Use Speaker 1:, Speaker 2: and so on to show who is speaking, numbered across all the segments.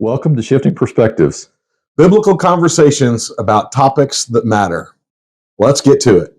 Speaker 1: Welcome to Shifting Perspectives.
Speaker 2: Biblical conversations about topics that matter. Let's get to it.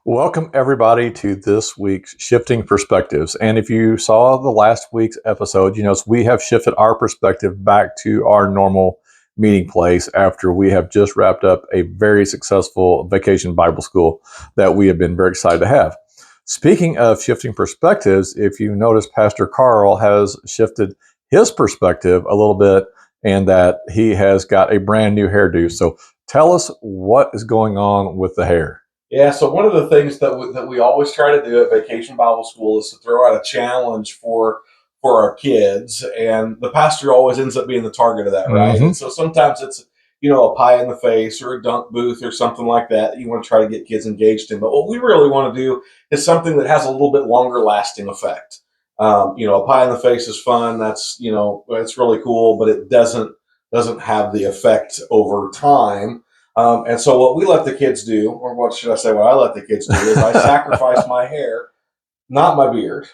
Speaker 1: Welcome, everybody, to this week's Shifting Perspectives. And if you saw the last week's episode, you know, we have shifted our perspective back to our normal meeting place after we have just wrapped up a very successful vacation Bible school that we have been very excited to have. Speaking of shifting perspectives, if you notice, Pastor Carl has shifted his perspective a little bit, and that he has got a brand new hairdo. So tell us what is going on with the hair.
Speaker 2: Yeah, so one of the things that we always try to do at Vacation Bible School is to throw out a challenge for our kids, and the pastor always ends up being the target of that, right?
Speaker 1: Mm-hmm.
Speaker 2: And so sometimes it's a pie in the face or a dunk booth or something like that you want to try to get kids engaged in. But what we really want to do is something that has a little bit longer lasting effect. A pie in the face is fun. That's it's really cool, but it doesn't have the effect over time. And so what we let the kids do, or what should I say, what I let the kids do is I sacrifice my hair, not my beard,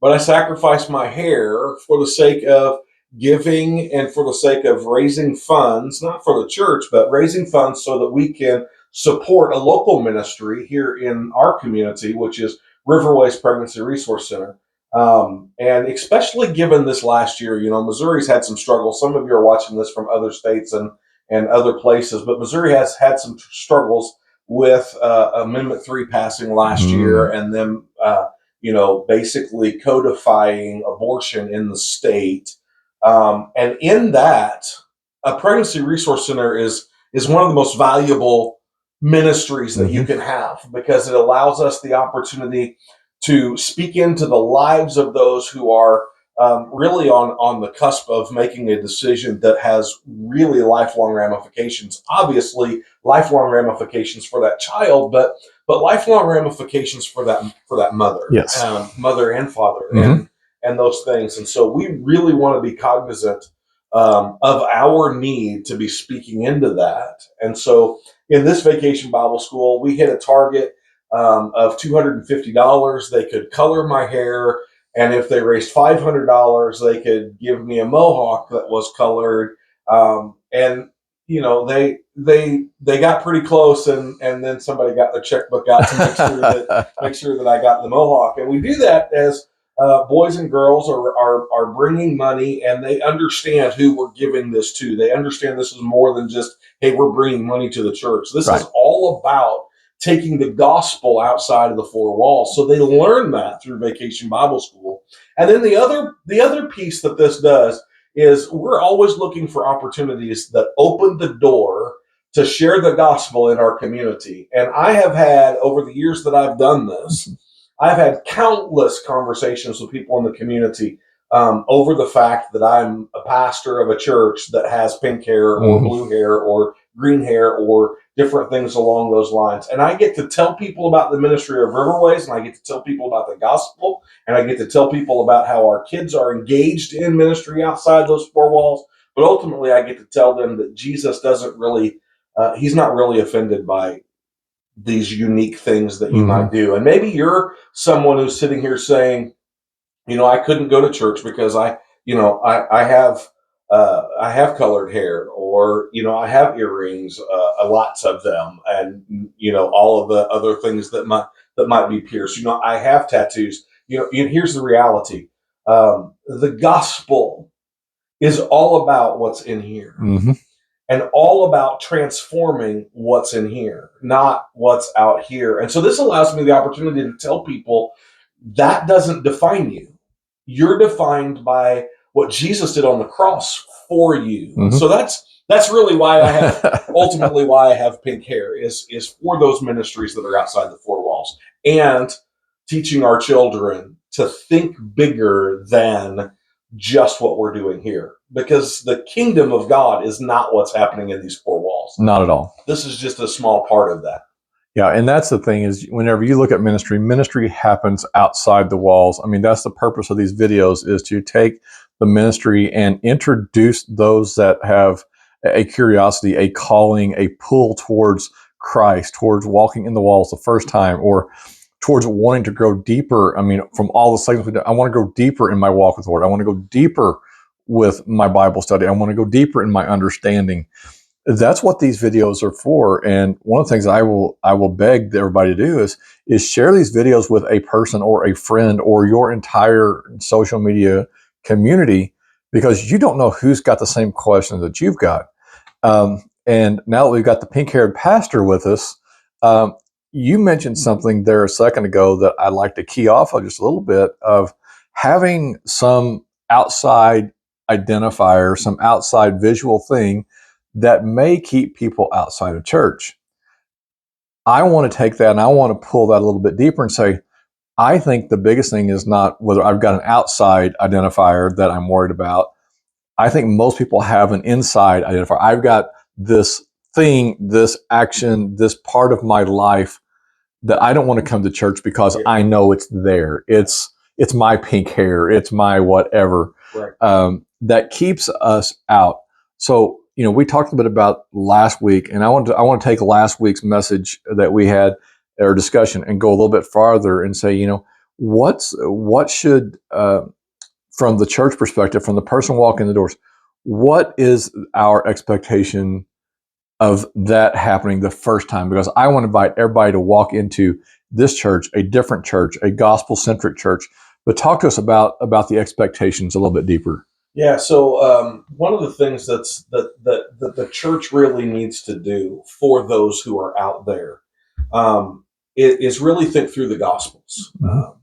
Speaker 2: but I sacrifice my hair for the sake of giving and for the sake of raising funds, not for the church, but raising funds so that we can support a local ministry here in our community, which is Riverways Pregnancy Resource Center. And especially given this last year, Missouri's had some struggles. Some of you are watching this from other states and other places, but Missouri has had some struggles with Amendment 3 passing last year, and them, basically codifying abortion in the state. And in that, a pregnancy resource center is one of the most valuable ministries that you can have, because it allows us the opportunity to speak into the lives of those who are really on the cusp of making a decision that has really lifelong ramifications. Obviously, lifelong ramifications for that child, but lifelong ramifications for that mother,
Speaker 1: yes,
Speaker 2: mother and father, and those things. And so we really want to be cognizant of our need to be speaking into that. And so in this Vacation Bible School, we hit a target of $250. They could color my hair, and if they raised $500, they could give me a mohawk that was colored. And they got pretty close, and then somebody got their checkbook out to make sure that I got the mohawk. And we do that as boys and girls are bringing money, and they understand who we're giving this to. They understand this is more than just, hey, we're bringing money to the church. This is all about taking the gospel outside of the four walls. So they learn that through Vacation Bible School. And then the other piece that this does is we're always looking for opportunities that open the door to share the gospel in our community. And I have had, over the years that I've done this, I've had countless conversations with people in the community over the fact that I'm a pastor of a church that has pink hair or blue hair or green hair or different things along those lines. And I get to tell people about the ministry of Riverways, and I get to tell people about the gospel, and I get to tell people about how our kids are engaged in ministry outside those four walls. But ultimately, I get to tell them that Jesus doesn't really, he's not really offended by these unique things that you might do. And maybe you're someone who's sitting here saying, I couldn't go to church because I have colored hair, or I have earrings, lots of them, and all of the other things that might be pierced. I have tattoos. Here's the reality: the gospel is all about what's in here, and all about transforming what's in here, not what's out here. And so this allows me the opportunity to tell people that doesn't define you. You're defined by what Jesus did on the cross for you. So that's really why I have, ultimately why I have pink hair, is for those ministries that are outside the four walls, and teaching our children to think bigger than just what we're doing here, because the kingdom of God is not what's happening in these four walls.
Speaker 1: Not at all.
Speaker 2: This is just a small part of that.
Speaker 1: Yeah, and that's the thing, is whenever you look at ministry happens outside the walls. I mean, that's the purpose of these videos, is to take the ministry and introduce those that have a curiosity, a calling, a pull towards Christ, towards walking in the walls the first time, or towards wanting to grow deeper. I mean, from all the segments we do, I want to go deeper in my walk with the Lord. I want to go deeper with my Bible study. I want to go deeper in my understanding. That's what these videos are for. And one of the things I will beg everybody to do is share these videos with a person or a friend or your entire social media community, because you don't know who's got the same questions that you've got. And now that we've got the pink-haired pastor with us, you mentioned something there a second ago that I'd like to key off of just a little bit, of having some outside identifier, some outside visual thing that may keep people outside of church. I want to take that and I want to pull that a little bit deeper and say, I think the biggest thing is not whether I've got an outside identifier that I'm worried about. I think most people have an inside identifier. I've got this thing, this action, this part of my life that I don't want to come to church because I know it's there. It's my pink hair. It's my whatever.
Speaker 2: Right.
Speaker 1: That keeps us out. So, we talked a bit about last week, and I want to take last week's message that we had, our discussion, and go a little bit farther and say, what should, from the church perspective, from the person walking the doors, what is our expectation of that happening the first time? Because I want to invite everybody to walk into this church, a different church, a gospel-centric church. But talk to us about the expectations a little bit deeper.
Speaker 2: Yeah. So one of the things that the church really needs to do for those who are out there is really think through the Gospels.
Speaker 1: Mm-hmm.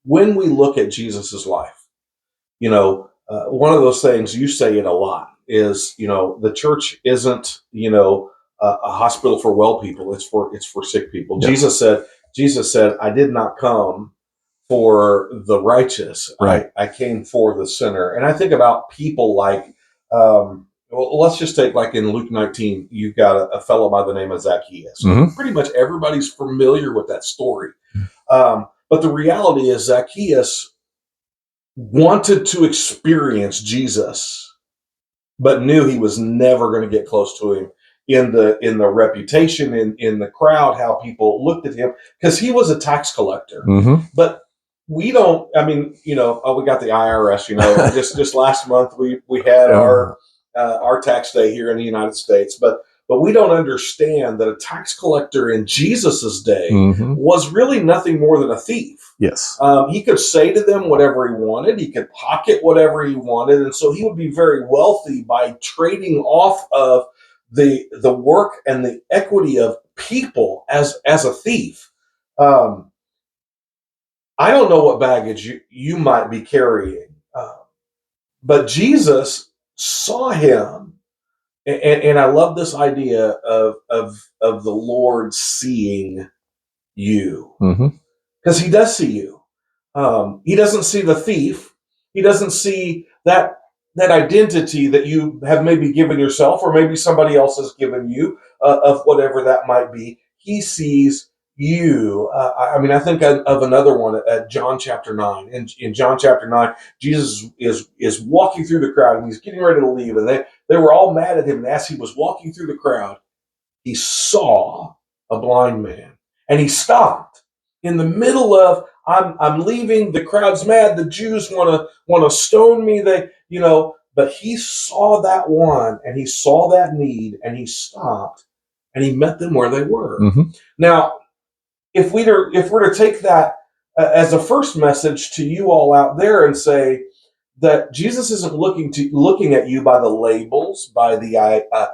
Speaker 2: When we look at Jesus's life, one of those things, you say it a lot, is the church isn't a hospital for well people. It's for sick people. Yep. Jesus said, I did not come for the righteous.
Speaker 1: Right.
Speaker 2: I came for the sinner. And I think about people like, let's just take, like in Luke 19, you've got a fellow by the name of Zacchaeus.
Speaker 1: Mm-hmm.
Speaker 2: Pretty much everybody's familiar with that story. But the reality is Zacchaeus wanted to experience Jesus, but knew he was never going to get close to him in the reputation, in the crowd, how people looked at him, because he was a tax collector.
Speaker 1: Mm-hmm.
Speaker 2: But we don't, we got the IRS, just last month we had our tax day here in the United States, but we don't understand that a tax collector in Jesus's day
Speaker 1: mm-hmm.
Speaker 2: was really nothing more than a thief.
Speaker 1: Yes.
Speaker 2: He could say to them whatever he wanted. He could pocket whatever he wanted. And so he would be very wealthy by trading off of the work and the equity of people as a thief. I don't know what baggage you might be carrying, but Jesus saw him, and I love this idea of the Lord seeing you, because he does see you. He doesn't see the thief. He doesn't see that identity that you have maybe given yourself, or maybe somebody else has given you, of whatever that might be. He sees you. I think of another one at John chapter 9. In John chapter 9, Jesus is walking through the crowd, and he's getting ready to leave, and they were all mad at him. And as he was walking through the crowd, he saw a blind man, and he stopped in the middle of, I'm leaving. The crowd's mad. The Jews want to stone me. But he saw that one, and he saw that need, and he stopped, and he met them where they were.
Speaker 1: Mm-hmm.
Speaker 2: Now, if we're to take that as a first message to you all out there, and say that Jesus isn't looking at you by the labels, by the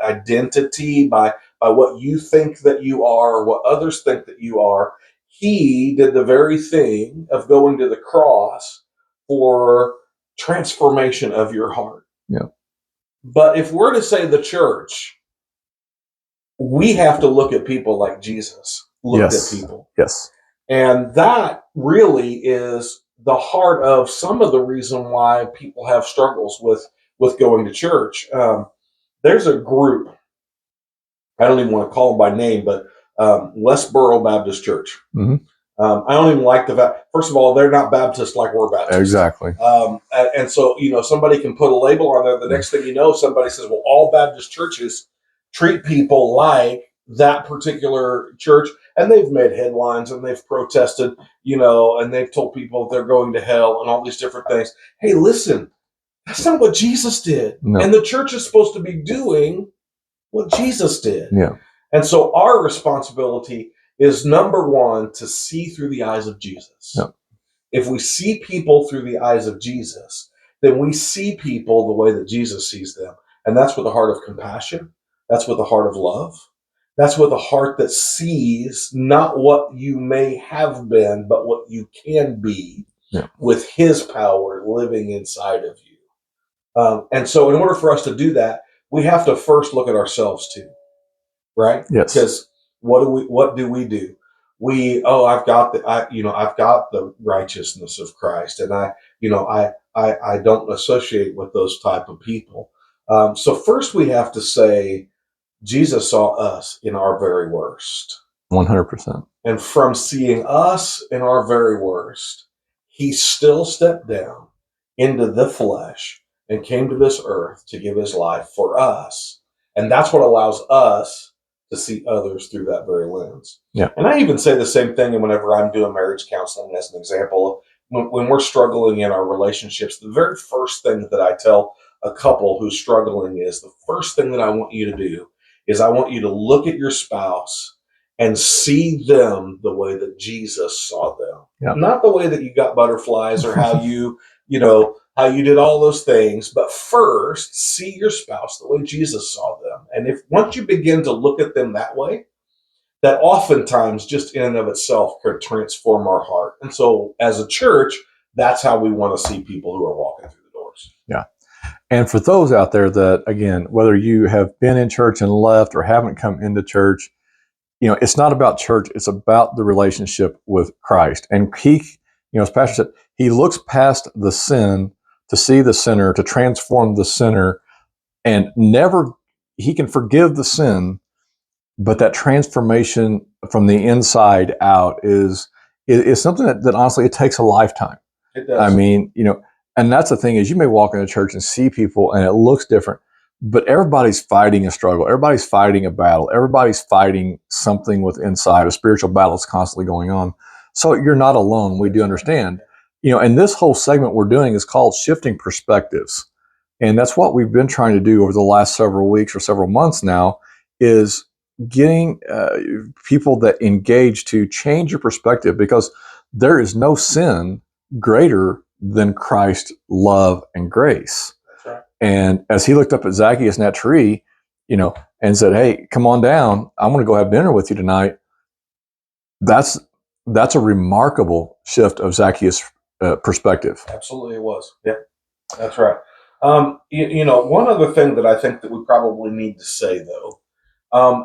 Speaker 2: identity, by what you think that you are, or what others think that you are. He did the very thing of going to the cross for transformation of your heart.
Speaker 1: Yeah.
Speaker 2: But if we're to say the church, we have to look at people like Jesus looked at people.
Speaker 1: Yes.
Speaker 2: And that really is the heart of some of the reason why people have struggles with going to church. There's a group, I don't even want to call them by name, but Westboro Baptist Church.
Speaker 1: Mm-hmm.
Speaker 2: I don't even like first of all, they're not Baptist like we're Baptist.
Speaker 1: Exactly.
Speaker 2: And so, somebody can put a label on there. The next thing you know, somebody says, well, all Baptist churches treat people like that particular church, and they've made headlines and they've protested, and they've told people they're going to hell and all these different things. Hey, listen, that's not what Jesus did.
Speaker 1: No.
Speaker 2: And the church is supposed to be doing what Jesus did.
Speaker 1: Yeah.
Speaker 2: And so our responsibility is, number one, to see through the eyes of Jesus.
Speaker 1: Yeah.
Speaker 2: If we see people through the eyes of Jesus, then we see people the way that Jesus sees them. And that's with a heart of compassion. That's with a heart of love. That's with a heart that sees not what you may have been, but what you can be with his power living inside of you. And so in order for us to do that, we have to first look at ourselves too, right?
Speaker 1: Yes.
Speaker 2: Because what do we do? I've got the righteousness of Christ, and I don't associate with those type of people. So first we have to say, Jesus saw us in our very worst.
Speaker 1: 100%.
Speaker 2: And from seeing us in our very worst, he still stepped down into the flesh and came to this earth to give his life for us. And that's what allows us to see others through that very lens.
Speaker 1: Yeah.
Speaker 2: And I even say the same thing whenever I'm doing marriage counseling, as an example. When we're struggling in our relationships, the very first thing that I tell a couple who's struggling is, the first thing that I want you to do is I want you to look at your spouse and see them the way that Jesus saw them.
Speaker 1: Yeah.
Speaker 2: Not the way that you got butterflies or how how you did all those things, but first see your spouse the way Jesus saw them. And once you begin to look at them that way, that oftentimes just in and of itself could transform our heart. And so as a church, that's how we want to see people who are walking through the doors.
Speaker 1: Yeah. And for those out there that, again, whether you have been in church and left or haven't come into church, it's not about church. It's about the relationship with Christ. And he, as Pastor said, he looks past the sin to see the sinner, to transform the sinner, and he can forgive the sin, but that transformation from the inside out is something that honestly, it takes a lifetime.
Speaker 2: It does.
Speaker 1: I mean, and that's the thing, is you may walk into church and see people and it looks different, but everybody's fighting a struggle. Everybody's fighting a battle. Everybody's fighting something with inside. A spiritual battle is constantly going on. So you're not alone. We do understand. And this whole segment we're doing is called Shifting Perspectives. And that's what we've been trying to do over the last several weeks or several months now, is getting people that engage to change your perspective, because there is no sin greater than Christ's love and grace.
Speaker 2: That's right.
Speaker 1: And as he looked up at Zacchaeus in that tree, and said, "Hey, come on down. I want to go have dinner with you tonight." That's a remarkable shift of Zacchaeus' perspective.
Speaker 2: Absolutely, it was. Yeah, that's right. One other thing that I think that we probably need to say, though,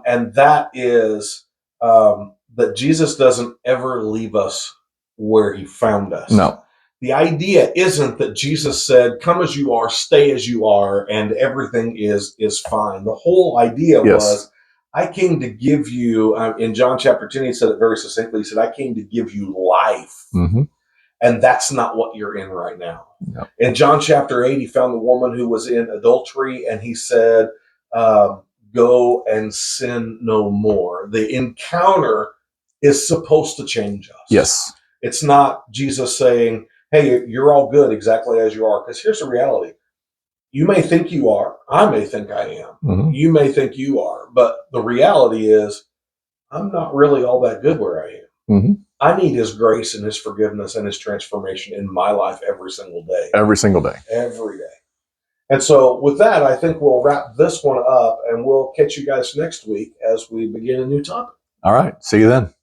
Speaker 2: and that is that Jesus doesn't ever leave us where he found us.
Speaker 1: No.
Speaker 2: The idea isn't that Jesus said, "Come as you are, stay as you are, and everything is fine." The whole idea was, I came to give you, in John chapter 10, he said it very succinctly. He said, "I came to give you life."
Speaker 1: Mm-hmm.
Speaker 2: And that's not what you're in right now.
Speaker 1: No.
Speaker 2: In John chapter 8, he found the woman who was in adultery, and he said, "Go and sin no more." The encounter is supposed to change us.
Speaker 1: Yes.
Speaker 2: It's not Jesus saying, "Hey, you're all good exactly as you are." Because here's the reality. You may think you are. I may think I am.
Speaker 1: Mm-hmm.
Speaker 2: You may think you are. But the reality is, I'm not really all that good where I am.
Speaker 1: Mm-hmm.
Speaker 2: I need his grace and his forgiveness and his transformation in my life every single day.
Speaker 1: Every single day.
Speaker 2: Every day. And so with that, I think we'll wrap this one up, and we'll catch you guys next week as we begin a new topic.
Speaker 1: All right. See you then.